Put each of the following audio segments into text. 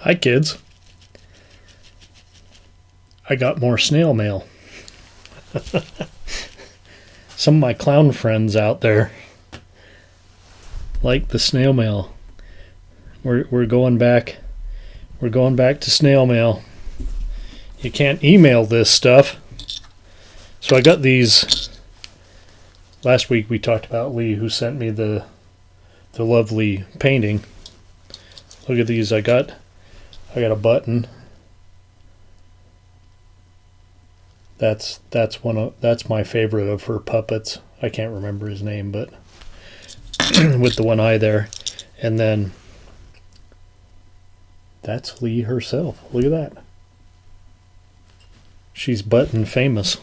Hi, kids. I got more snail mail. Some of my clown friends out there like the snail mail. We're going back. We're going back to snail mail. You can't email this stuff. So I got these. Last week we talked about Lee, who sent me the lovely painting. Look at these. I got a button. That's my favorite of her puppets. I can't remember his name, but with the one eye there. And then that's Lee herself. Look at that. She's button famous.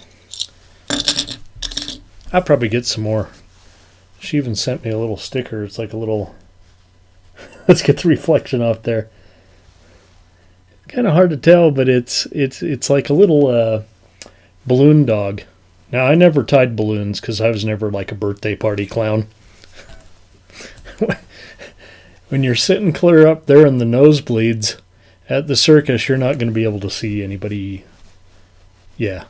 I'll probably get some more. She even sent me a little sticker. It's like a little... Let's get the reflection off there. Kind of hard to tell, but it's like a little balloon dog. Now, I never tied balloons because I was never like a birthday party clown. When you're sitting clear up there in the nosebleeds at the circus, you're not going to be able to see anybody. Yeah.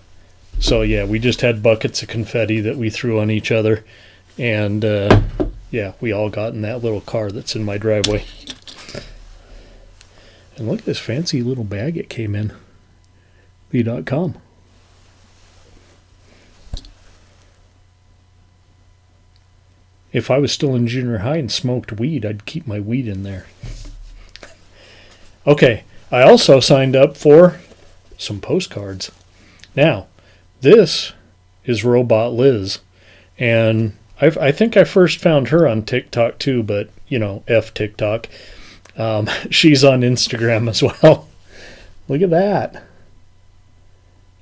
So, yeah, we just had buckets of confetti that we threw on each other. And, yeah, we all got in that little car that's in my driveway. And look at this fancy little bag it came in. Lee.com. If I was still in junior high and smoked weed, I'd keep my weed in there. Okay, I also signed up for some postcards. Now, this is Robot Liz, and I think I first found her on TikTok too, but, you know, F TikTok. She's on Instagram as well. Look at that.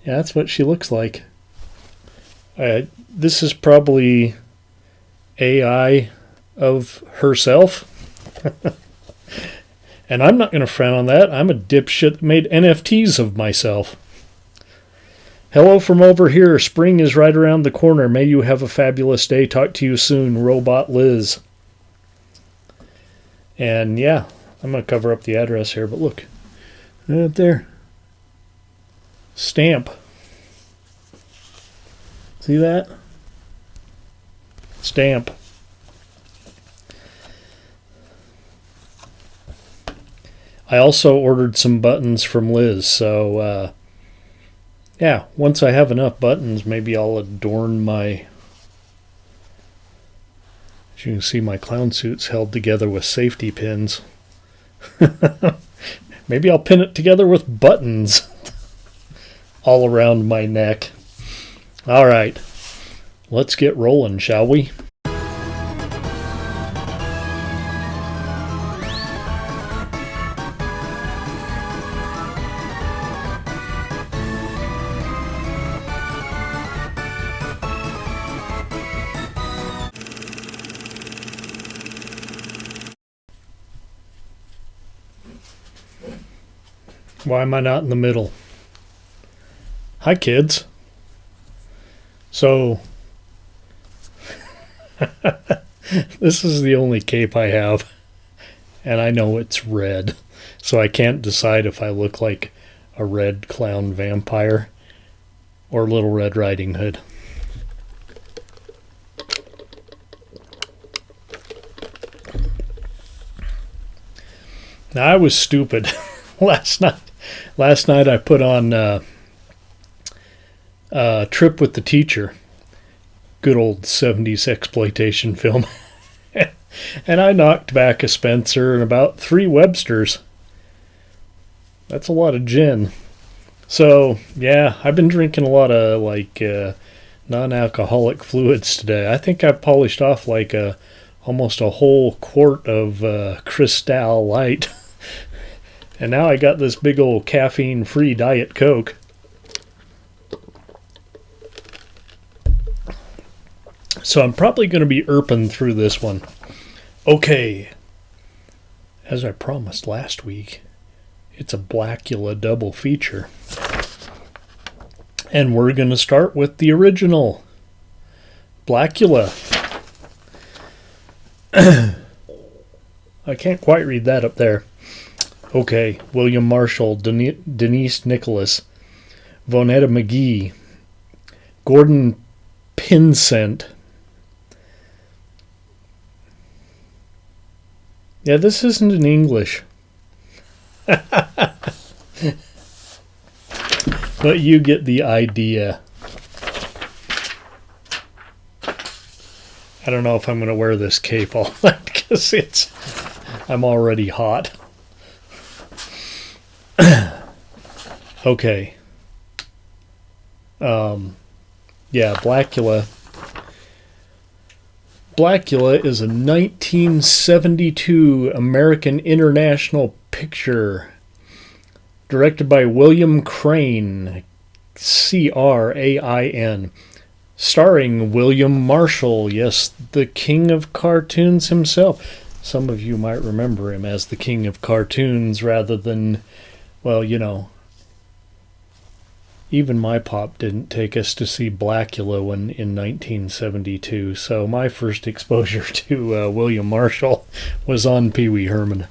Yeah, that's what she looks like. This is probably AI of herself. And I'm not going to frown on that. I'm a dipshit that made NFTs of myself. Hello from over here. Spring is right around the corner. May you have a fabulous day. Talk to you soon, Robot Liz. And yeah, I'm going to cover up the address here, but look. Right there. Stamp. See that? Stamp. I also ordered some buttons from Liz, so yeah, once I have enough buttons, maybe I'll adorn my... As you can see, my clown suit's held together with safety pins. Maybe I'll pin it together with buttons all around my neck. All right, let's get rolling, shall we? Why am I not in the middle? Hi, kids. So, this is the only cape I have, and I know it's red, so I can't decide if I look like a red clown vampire or Little Red Riding Hood. Now, I was stupid last night. Last night I put on Trip with the Teacher, good old 70s exploitation film, and I knocked back a Spencer and about 3 Websters. That's a lot of gin. So, yeah, I've been drinking a lot of, like, non-alcoholic fluids today. I think I've polished off, like, almost a whole quart of Cristal Light. And now I got this big old caffeine-free Diet Coke. So I'm probably going to be erping through this one. Okay. As I promised last week, it's a Blacula double feature. And we're going to start with the original. Blacula. I can't quite read that up there. Okay, William Marshall, Denise Nicholas, Vonetta McGee, Gordon Pinsent. Yeah, this isn't in English. But you get the idea. I don't know if I'm going to wear this cape all night because I'm already hot. Okay. Yeah, Blacula. Blacula is a 1972 American international picture directed by William Crane, Crain, starring William Marshall, yes, the king of cartoons himself. Some of you might remember him as the king of cartoons rather than, well, you know, even my pop didn't take us to see Blacula in 1972, so my first exposure to William Marshall was on Pee Wee Herman.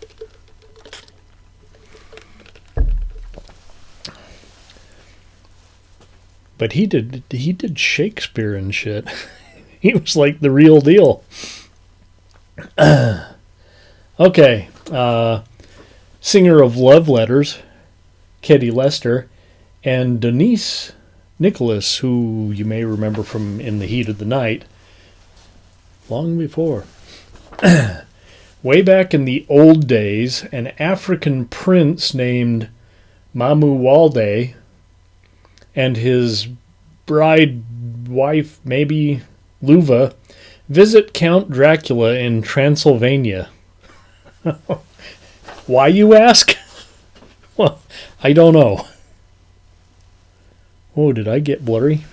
But he did Shakespeare and shit. He was like the real deal. Okay, singer of Love Letters, Katie Lester, and Denise Nicholas, who you may remember from In the Heat of the Night, long before. Way back in the old days, an African prince named Mamu Walde and his bride wife, maybe Luva, visit Count Dracula in Transylvania. Why, you ask? Well, I don't know. Oh, did I get blurry?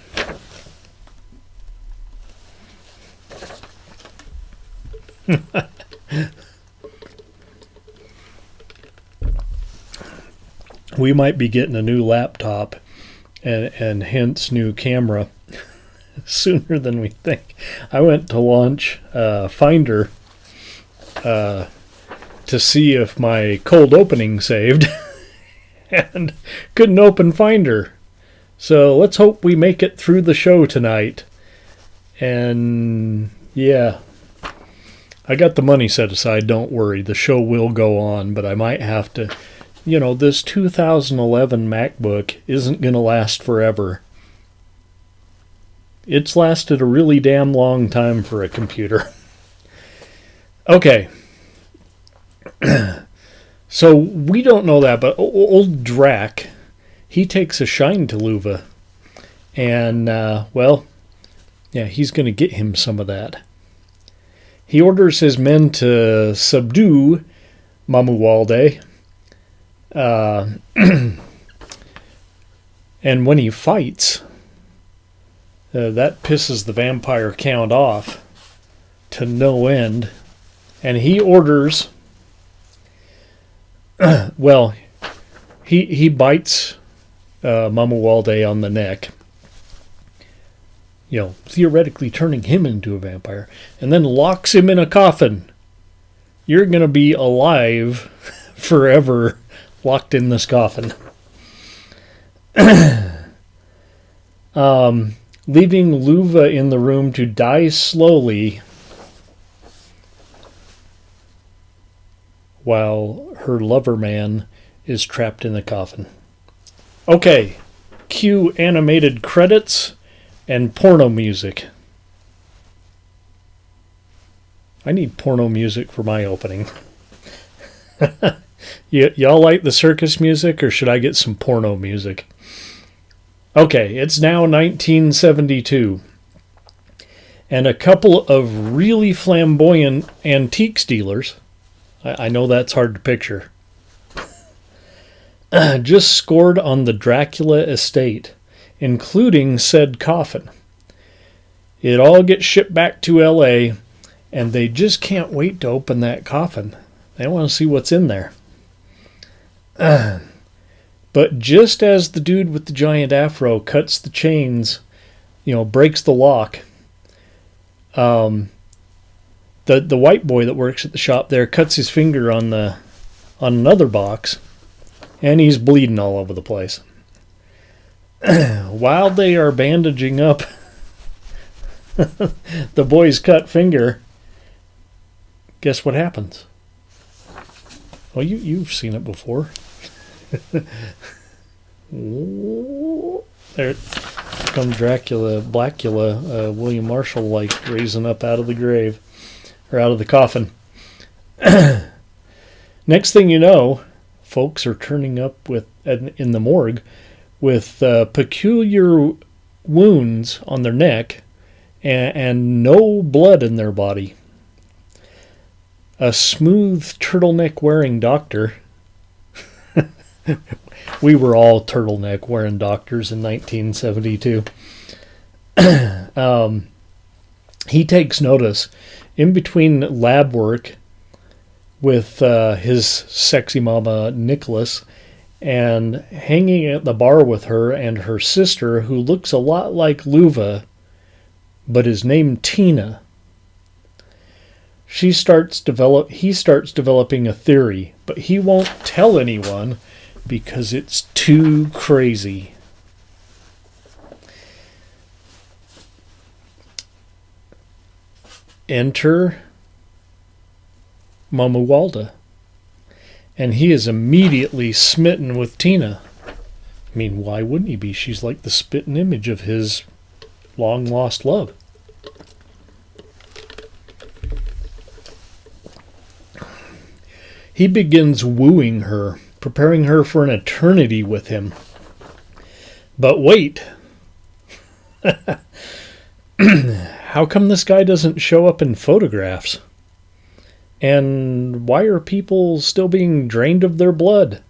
We might be getting a new laptop and hence new camera sooner than we think. I went to launch Finder to see if my cold opening saved and couldn't open Finder. So let's hope we make it through the show tonight. And yeah, I got the money set aside, don't worry. The show will go on, but I might have to, you know, this 2011 MacBook isn't going to last forever. It's lasted a really damn long time for a computer. Okay. So we don't know that, but old Drac, he takes a shine to Luva. And, well, yeah, he's going to get him some of that. He orders his men to subdue Mamuwalde. And when he fights, that pisses the vampire count off to no end. And he orders, well, he bites Mamuwalde on the neck, you know, theoretically turning him into a vampire, and then locks him in a coffin. You're going to be alive forever locked in this coffin. Leaving Luva in the room to die slowly while her lover man is trapped in the coffin. Okay, cue animated credits and porno music. I need porno music for my opening. Y'all like the circus music, or should I get some porno music? Okay, it's now 1972. And a couple of really flamboyant antiques dealers, I know that's hard to picture, just scored on the Dracula estate, including said coffin. It all gets shipped back to LA, and they just can't wait to open that coffin. They want to see what's in there. But just as the dude with the giant afro cuts the chains, you know, breaks the lock, the white boy that works at the shop there cuts his finger on the on another box, and he's bleeding all over the place. While they are bandaging up the boy's cut finger, guess what happens? Well, you've seen it before. There comes Blacula, William Marshall, like raising up out of the grave, or out of the coffin. Next thing you know, folks are turning up in the morgue with peculiar wounds on their neck and no blood in their body. A smooth turtleneck wearing doctor. We were all turtleneck wearing doctors in 1972. He takes notice in between lab work with his sexy mama Nicholas, and hanging at the bar with her and her sister, who looks a lot like Luva, but is named Tina. He starts developing a theory, but he won't tell anyone because it's too crazy. Enter Mama Walda, and he is immediately smitten with Tina. I mean, why wouldn't he be? She's like the spitting image of his long-lost love. He begins wooing her, preparing her for an eternity with him. But wait. How come this guy doesn't show up in photographs? And why are people still being drained of their blood?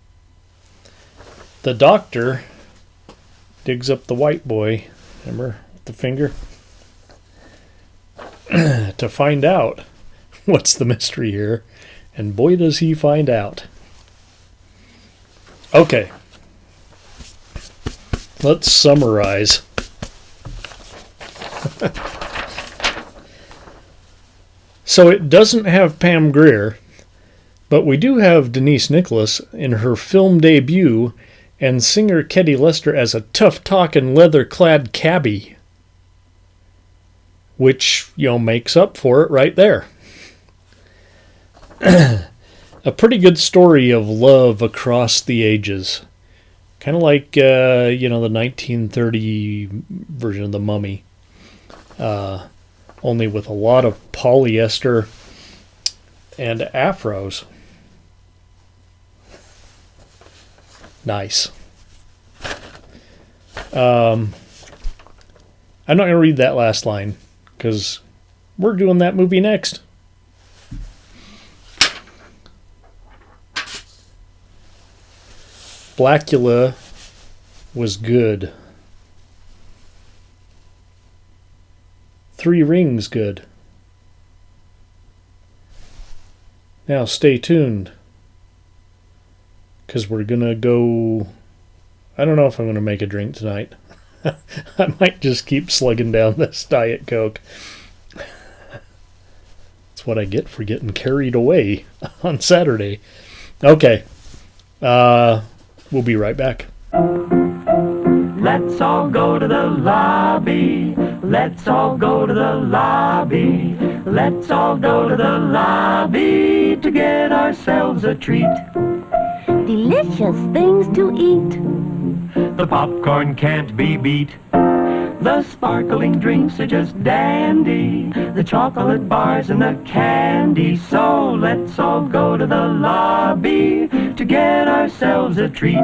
The doctor digs up the white boy, remember, with the finger, to find out what's the mystery here. And boy, does he find out. Okay. Let's summarize. So it doesn't have Pam Grier, but we do have Denise Nicholas in her film debut, and singer Ketty Lester as a tough-talking, leather-clad cabbie. Which, makes up for it right there. A pretty good story of love across the ages. Kind of like, the 1930 version of The Mummy. Only with a lot of polyester and afros. Nice. I'm not going to read that last line, because we're doing that movie next. Blacula was good. 3 Rings good. Now stay tuned, because we're going to go... I don't know if I'm going to make a drink tonight. I might just keep slugging down this Diet Coke. That's what I get for getting carried away on Saturday. Okay. We'll be right back. Let's all go to the lobby. Let's all go to the lobby. Let's all go to the lobby to get ourselves a treat. Delicious things to eat. The popcorn can't be beat. The sparkling drinks are just dandy. The chocolate bars and the candy. So let's all go to the lobby to get ourselves a treat.